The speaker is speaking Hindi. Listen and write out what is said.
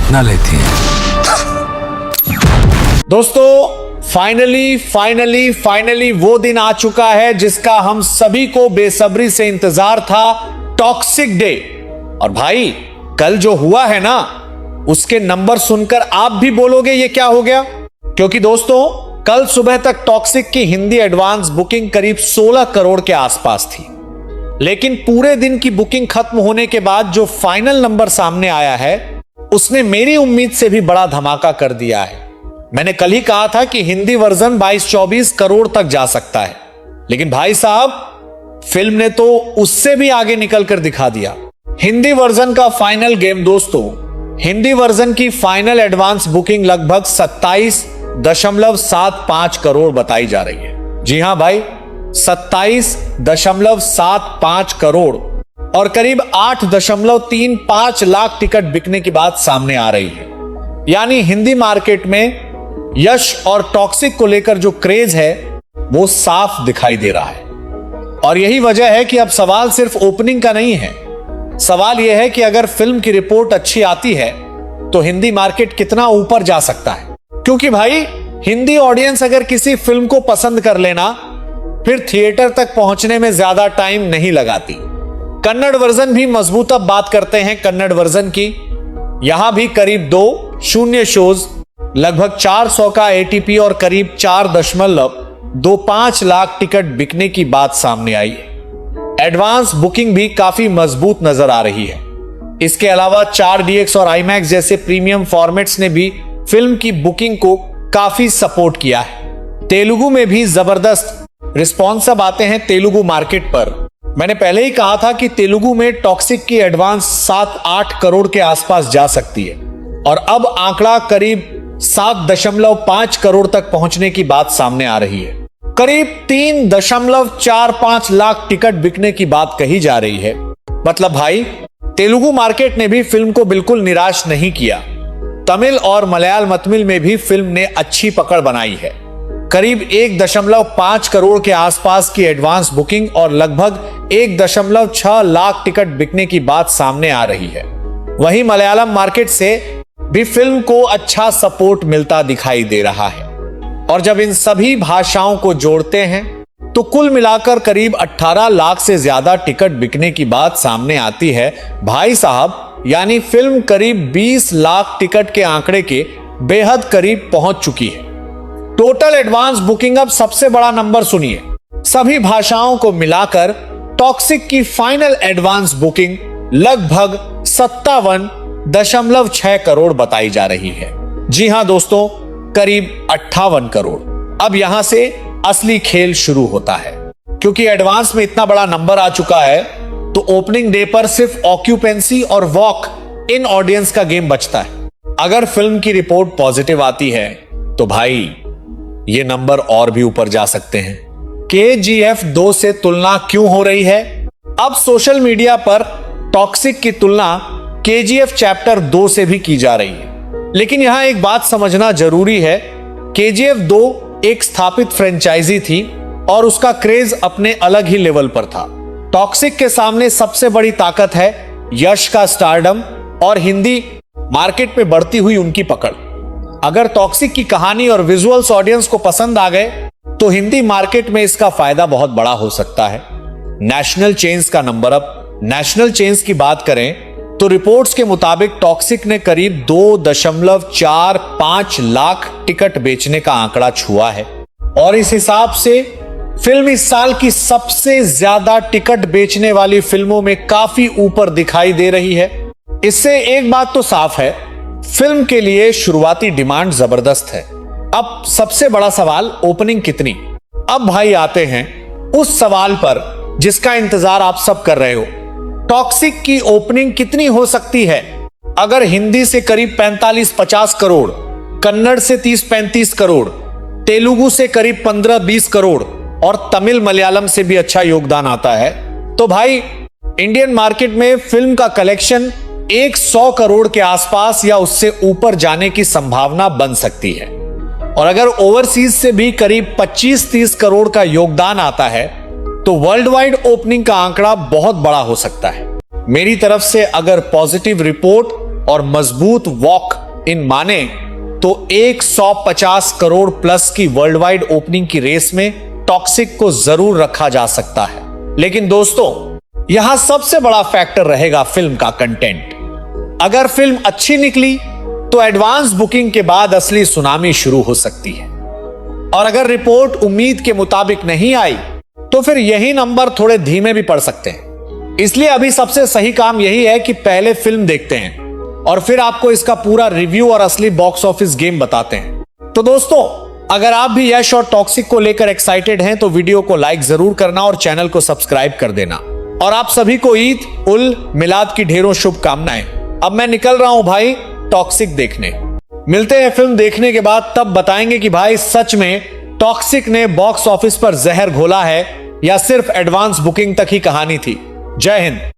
कितना लेती हैं? दोस्तों फाइनली वो दिन आ चुका है जिसका हम सभी को बेसब्री से इंतजार था, टॉक्सिक डे। और भाई कल जो हुआ है ना, उसके नंबर सुनकर आप भी बोलोगे ये क्या हो गया। क्योंकि दोस्तों कल सुबह तक टॉक्सिक की हिंदी एडवांस बुकिंग करीब 16 करोड़ के आसपास थी। लेकिन पूरे दिन की बुकिंग खत्म होने के बाद जो फाइनल नंबर सामने आया है, उसने मेरी उम्मीद से भी बड़ा धमाका कर दिया है। मैंने कल ही कहा था कि हिंदी वर्जन 22-24 करोड़ तक जा सकता है, लेकिन भाई साहब फिल्म ने तो उससे भी आगे निकल कर दिखा दिया। हिंदी वर्जन का फाइनल गेम दोस्तों, हिंदी वर्जन की फाइनल एडवांस बुकिंग लगभग 27.75 करोड़ बताई जा रही है। जी हां भाई, 27.75 करोड़ और करीब 8.35 लाख टिकट बिकने की बात सामने आ रही है। यानी हिंदी मार्केट में यश और टॉक्सिक को लेकर जो क्रेज है वो साफ दिखाई दे रहा है। और यही वजह है कि अब सवाल सिर्फ ओपनिंग का नहीं है, सवाल यह है कि अगर फिल्म की रिपोर्ट अच्छी आती है तो हिंदी मार्केट कितना ऊपर जा सकता है। क्योंकि भाई हिंदी ऑडियंस अगर किसी फिल्म को पसंद कर लेना, फिर थिएटर तक पहुंचने में ज्यादा टाइम नहीं लगाती। कन्नड़ वर्जन भी मजबूत अब बात करते हैं कन्नड़ वर्जन की। यहां भी करीब 2 शून्य शोज, लगभग 400 का एटीपी और करीब 4.25 लाख टिकट बिकने की बात सामने आई है। एडवांस बुकिंग भी काफी मजबूत नजर आ रही है। इसके अलावा 4DX और IMAX जैसे प्रीमियम फॉर्मेट्स ने भी फिल्म की बुकिंग को काफी सपोर्ट किया है। तेलुगु में भी जबरदस्त रिस्पॉन्स अब आते हैं तेलुगु मार्केट पर। मैंने पहले ही कहा था कि तेलुगु में टॉक्सिक की एडवांस 7-8 करोड़ के आसपास जा सकती है और अब आंकड़ा करीब 7.5 करोड़ तक पहुंचने की बात सामने आ रही है। करीब 3.45 लाख टिकट बिकने की बात कही जा रही है। मतलब भाई तेलुगु मार्केट ने भी फिल्म को बिल्कुल निराश नहीं किया। तमिल और मलयालम में भी फिल्म ने अच्छी पकड़ बनाई है। करीब 1.5 करोड़ के आसपास की एडवांस बुकिंग और लगभग 1.6 लाख टिकट बिकने की बात सामने आ रही है। वहीं मलयालम मार्केट से भी फिल्म को अच्छा सपोर्ट मिलता दिखाई दे रहा है। और जब इन सभी भाषाओं को जोड़ते हैं तो कुल मिलाकर करीब 18 लाख से ज्यादा टिकट बिकने की बात सामने आती है भाई साहब। यानी फिल्म करीब 20 लाख टिकट के आंकड़े के बेहद करीब पहुंच चुकी है। टोटल एडवांस बुकिंग अब सबसे बड़ा नंबर सुनिए, सभी भाषाओं को मिलाकर टॉक्सिक की फाइनल एडवांस बुकिंग लगभग 57.6 करोड़ बताई जा रही है। जी हां दोस्तों, करीब 58 करोड़। अब यहां से असली खेल शुरू होता है। क्योंकि एडवांस में इतना बड़ा नंबर आ चुका है तो ओपनिंग डे पर सिर्फ ऑक्यूपेंसी और वॉक इन ऑडियंस का गेम बचता है। अगर फिल्म की रिपोर्ट पॉजिटिव आती है तो भाई ये नंबर और भी ऊपर जा सकते हैं। KGF 2 से तुलना क्यों हो रही है? अब सोशल मीडिया पर टॉक्सिक की तुलना KGF चैप्टर 2 से भी की जा रही है। लेकिन यहां एक बात समझना जरूरी है, KGF 2 एक स्थापित फ्रेंचाइजी थी और उसका क्रेज अपने अलग ही लेवल पर था। टॉक्सिक के सामने सबसे बड़ी ताकत है यश का स्टारडम और हिंदी मार्केट में बढ़ती हुई उनकी पकड़। अगर टॉक्सिक की कहानी और विजुअल्स ऑडियंस को पसंद आ गए तो हिंदी मार्केट में इसका फायदा बहुत बड़ा हो सकता है। नेशनल चेन्स का नंबर, अब नेशनल चेन्स की बात करें तो रिपोर्ट्स के मुताबिक टॉक्सिक ने करीब 2.45 लाख टिकट बेचने का आंकड़ा छुआ है और इस हिसाब से फिल्म इस साल की सबसे ज्यादा टिकट बेचने वाली फिल्मों में काफी ऊपर दिखाई दे रही है। इससे एक बात तो साफ है, फिल्म के लिए शुरुआती डिमांड जबरदस्त है। अब सबसे बड़ा सवाल, ओपनिंग कितनी? अब भाई आते हैं उस सवाल पर जिसका इंतजार आप सब कर रहे हो। टॉक्सिक की ओपनिंग कितनी हो सकती है? अगर हिंदी से करीब 45-50 करोड़, कन्नड़ से 30-35 करोड़, तेलुगु से करीब 15-20 करोड़ और तमिल मलयालम से भी अच्छा योगदान आता है तो भाई इंडियन मार्केट में फिल्म का कलेक्शन 100 करोड़ के आसपास या उससे ऊपर जाने की संभावना बन सकती है। और अगर ओवरसीज से भी करीब 25-30 करोड़ का योगदान आता है तो वर्ल्ड वाइड ओपनिंग का आंकड़ा बहुत बड़ा हो सकता है। मेरी तरफ से अगर पॉजिटिव रिपोर्ट और मजबूत वॉक इन माने तो 150 करोड़ प्लस की वर्ल्ड वाइड ओपनिंग की रेस में टॉक्सिक को जरूर रखा जा सकता है। लेकिन दोस्तों, यहां सबसे बड़ा फैक्टर रहेगा फिल्म का कंटेंट। अगर फिल्म अच्छी निकली तो एडवांस बुकिंग के बाद असली सुनामी शुरू हो सकती है, और अगर रिपोर्ट उम्मीद के मुताबिक नहीं आई तो फिर यही नंबर थोड़े धीमे भी पड़ सकते हैं। इसलिए अभी सबसे सही काम यही है कि पहले फिल्म देखते हैं और फिर आपको इसका पूरा रिव्यू और असली बॉक्स ऑफिस गेम बताते हैं। तो दोस्तों, अगर आप भी यश और टॉक्सिक को लेकर एक्साइटेड हैं तो वीडियो को लाइक जरूर करना और चैनल को सब्सक्राइब कर देना। और आप सभी को ईद उल मिलाद की ढेरों शुभकामनाएं। अब मैं निकल रहा हूं भाई टॉक्सिक देखने। मिलते हैं फिल्म देखने के बाद, तब बताएंगे कि भाई सच में टॉक्सिक ने बॉक्स ऑफिस पर जहर घोला है या सिर्फ एडवांस बुकिंग तक ही कहानी थी। जय हिंद।